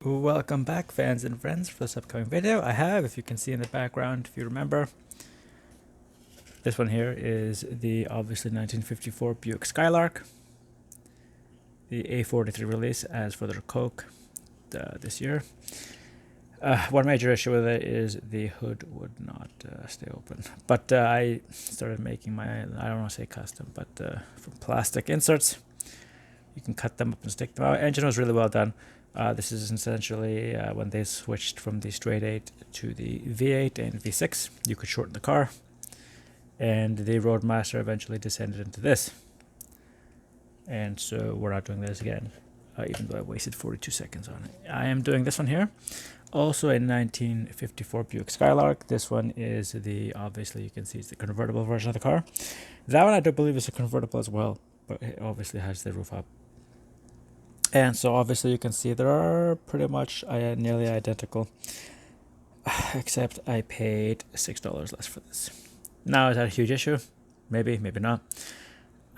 Welcome back, fans and friends, for this upcoming video. If you can see in the background, if you remember, this one here is the obviously 1954 Buick Skylark, the A43 release as for their Coke this year. One major issue with it is the hood would not stay open, but I started making my, I don't want to say custom, but from plastic inserts. You can cut them up and stick them out. Engine was really well done. This is essentially when they switched from the straight 8 to the V8 and V6, you could shorten the car. And the Roadmaster eventually descended into this. And so we're not doing this again, even though I wasted 42 seconds on it. I am doing this one here. Also a 1954 Buick Skylark. This one is the, obviously you can see it's the convertible version of the car. That one I do believe is a convertible as well, but it obviously has the roof up. And so obviously you can see they are pretty much nearly identical, except I paid $6 less for this. Now, is that a huge issue? Maybe, maybe not.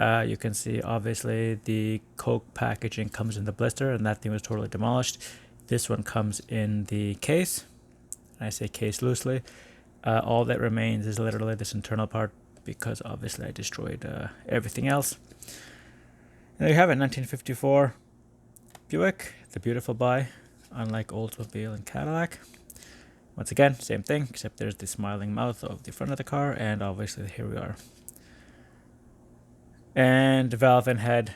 You can see obviously the Coke packaging comes in the blister, and that thing was totally demolished. This one comes in the case. I say case loosely. All that remains is literally this internal part, because obviously I destroyed everything else. And there you have it, 1954 Buick, the beautiful buy, unlike Oldsmobile and Cadillac. Once again, same thing, except there's the smiling mouth of the front of the car, and obviously here we are. And valve and head,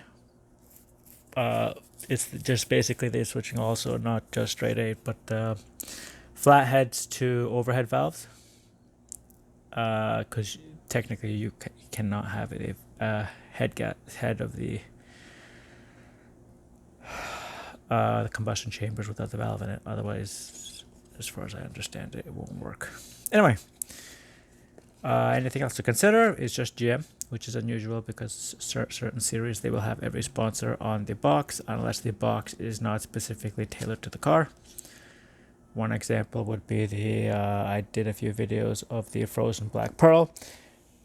it's just basically they're switching also not just straight 8, but flat heads to overhead valves, because technically you cannot have a head of the combustion chambers without the valve in it. Otherwise, as far as I understand it, it won't work. Anyway, anything else to consider is just GM, which is unusual because certain series they will have every sponsor on the box unless the box is not specifically tailored to the car. One example would be the I did a few videos of the Frozen Black Pearl.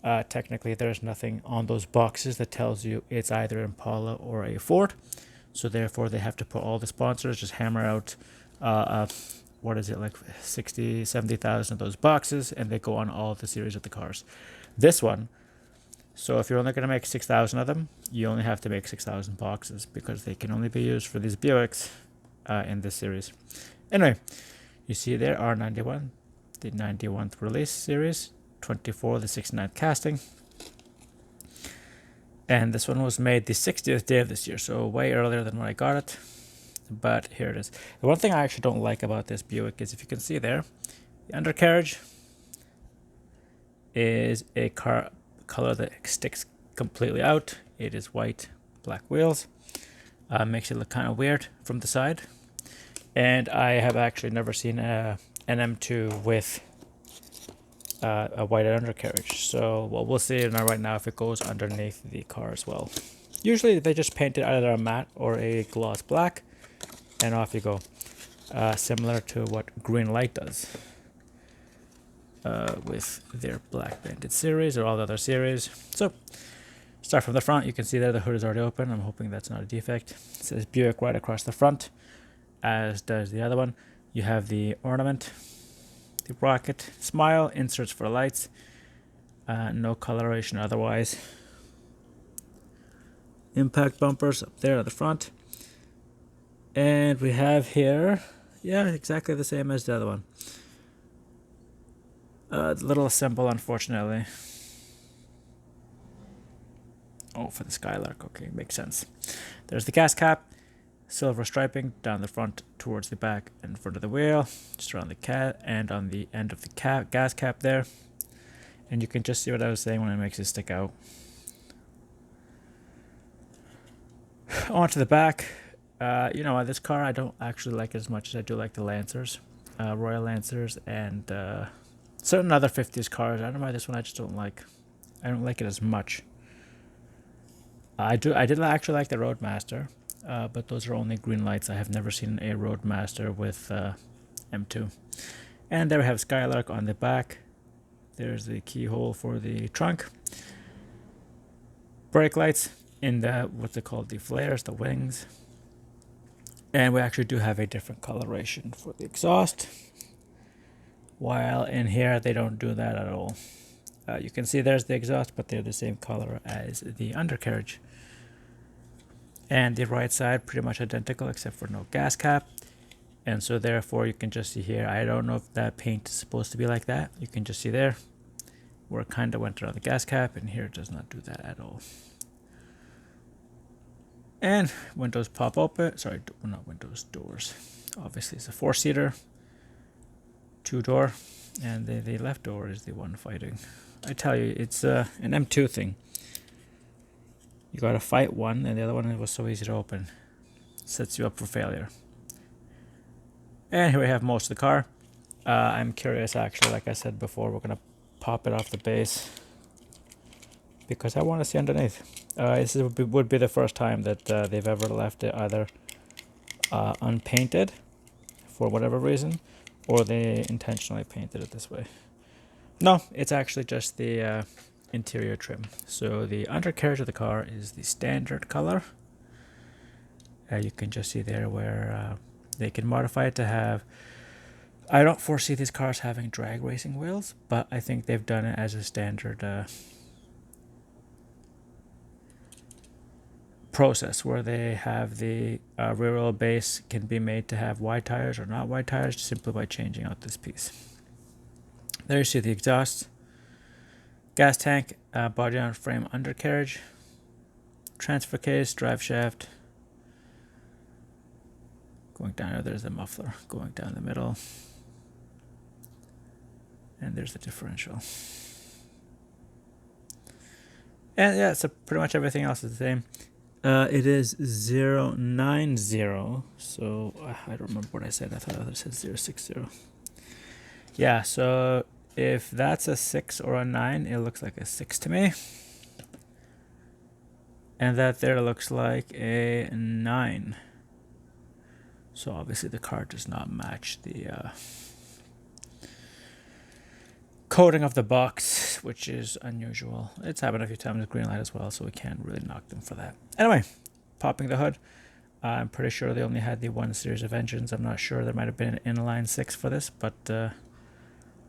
Technically, there's nothing on those boxes that tells you it's either Impala or a Ford. So therefore, they have to put all the sponsors, just hammer out, what is it, like 60, 70,000 of those boxes, and they go on all the series of the cars. This one, so if you're only going to make 6,000 of them, you only have to make 6,000 boxes, because they can only be used for these Buicks in this series. Anyway, you see there, R91, the 91th release series, 24, the 69th casting. And this one was made the 60th day of this year, so way earlier than when I got it. But here it is. The one thing I actually don't like about this Buick is, if you can see there, the undercarriage is a color that sticks completely out. It is white, black wheels. Makes it look kind of weird from the side. And I have actually never seen an M2 with a white undercarriage. So we'll see right now if it goes underneath the car as well. Usually they just paint it either a matte or a gloss black, and off you go. Similar to what Green Light does with their Black Bandit series or all the other series. So start from the front. You can see there the hood is already open. I'm hoping that's not a defect. It says Buick right across the front, as does the other one. You have the ornament, the rocket, smile, inserts for lights, no coloration otherwise. Impact bumpers up there at the front. And we have here, yeah, exactly the same as the other one. The little symbol, unfortunately. Oh, for the Skylark, okay, makes sense. There's the gas cap, silver striping down the front towards the back and front of the wheel, just around the cat and on the end of the gas cap there. And you can just see what I was saying when it makes it stick out. Onto the back. You know, this car I don't actually like as much as I do like the Lancers, Royal Lancers, and certain other 50s cars. I don't know why this one I just don't like. I don't like it as much. I did actually like the Roadmaster, but those are only green lights. I have never seen a Roadmaster with M2. And there we have Skylark on the back. There's the keyhole for the trunk. Brake lights in the, what's it called, the flares, the wings. And we actually do have a different coloration for the exhaust, while in here they don't do that at all. You can see there's the exhaust, but they're the same color as the undercarriage. And the right side pretty much identical except for no gas cap. And so therefore you can just see here, I don't know if that paint is supposed to be like that. You can just see there where it kind of went around the gas cap, and here it does not do that at all. And windows pop open, sorry, not windows, doors. Obviously it's a 4-seater, 2-door, and the left door is the one fighting. I tell you, it's an M2 thing. You gotta fight one, and the other one was so easy to open. Sets you up for failure. And here we have most of the car. I'm curious, actually, like I said before, we're gonna pop it off the base because I want to see underneath. This would be the first time that they've ever left it either unpainted for whatever reason, or they intentionally painted it this way. No, it's actually just the interior trim. So the undercarriage of the car is the standard color. You can just see there where they can modify it to have, I don't foresee these cars having drag racing wheels, but I think they've done it as a standard process where they have the rear wheel base can be made to have wide tires or not wide tires simply by changing out this piece. There you see the exhaust, gas tank, body on frame undercarriage, transfer case, drive shaft. Going down here, there's the muffler going down the middle. And there's the differential. And yeah, so pretty much everything else is the same. It is 090, so I don't remember what I said. I thought it said 060. Yeah, so if that's a 6 or a 9, it looks like a 6 to me. And that there looks like a 9. So obviously the car does not match the coating of the box, which is unusual. It's happened a few times with Greenlight as well, so we can't really knock them for that. Anyway, popping the hood. I'm pretty sure they only had the one series of engines. I'm not sure. There might have been an inline 6 for this, but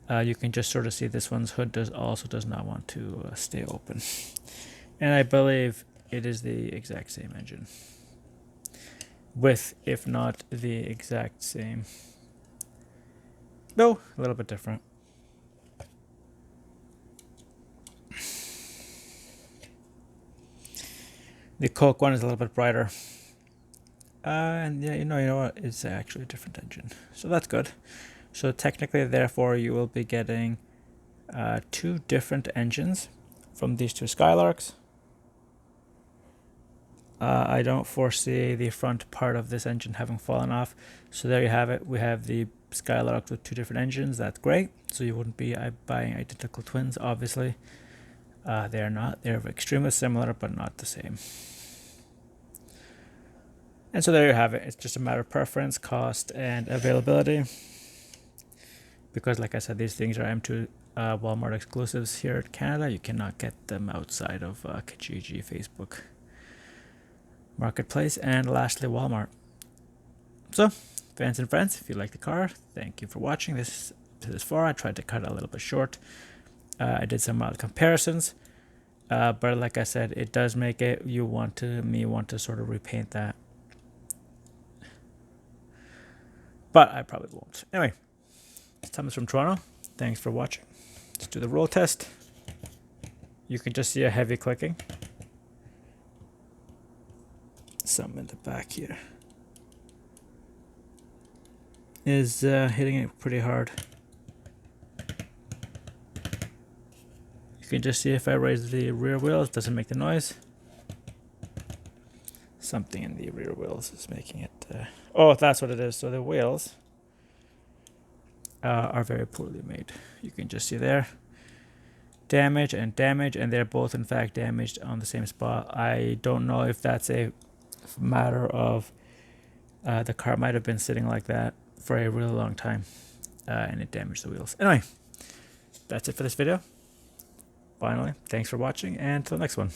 you can just sort of see this one's hood also does not want to stay open. And I believe it is the exact same engine, with, if not the exact same, no, a little bit different. The Coke one is a little bit brighter. And yeah, you know what? It's actually a different engine. So that's good. So technically, therefore, you will be getting 2 different engines from these 2 Skylarks. I don't foresee the front part of this engine having fallen off. So there you have it. We have the Skylark with 2 different engines. That's great. So you wouldn't be buying identical twins, obviously. They're not. They're extremely similar, but not the same. And so there you have it. It's just a matter of preference, cost, and availability. Because like I said, these things are M2 Walmart exclusives here in Canada. You cannot get them outside of Kijiji, Facebook Marketplace, and lastly, Walmart. So, fans and friends, if you like the car, thank you for watching this to this far. I tried to cut it a little bit short. I did some mild comparisons. But like I said, it does make it, me want to sort of repaint that. But I probably won't. Anyway, Thomas from Toronto. Thanks for watching. Let's do the roll test. You can just see a heavy clicking. Some in the back here is hitting it pretty hard. You can just see if I raise the rear wheels, it doesn't make the noise. Something in the rear wheels is making it. Oh, that's what it is. So the wheels are very poorly made. You can just see there. Damage, and they're both in fact damaged on the same spot. I don't know if that's a matter of the car might have been sitting like that for a really long time and it damaged the wheels. Anyway, that's it for this video. Finally, thanks for watching, and till the next one.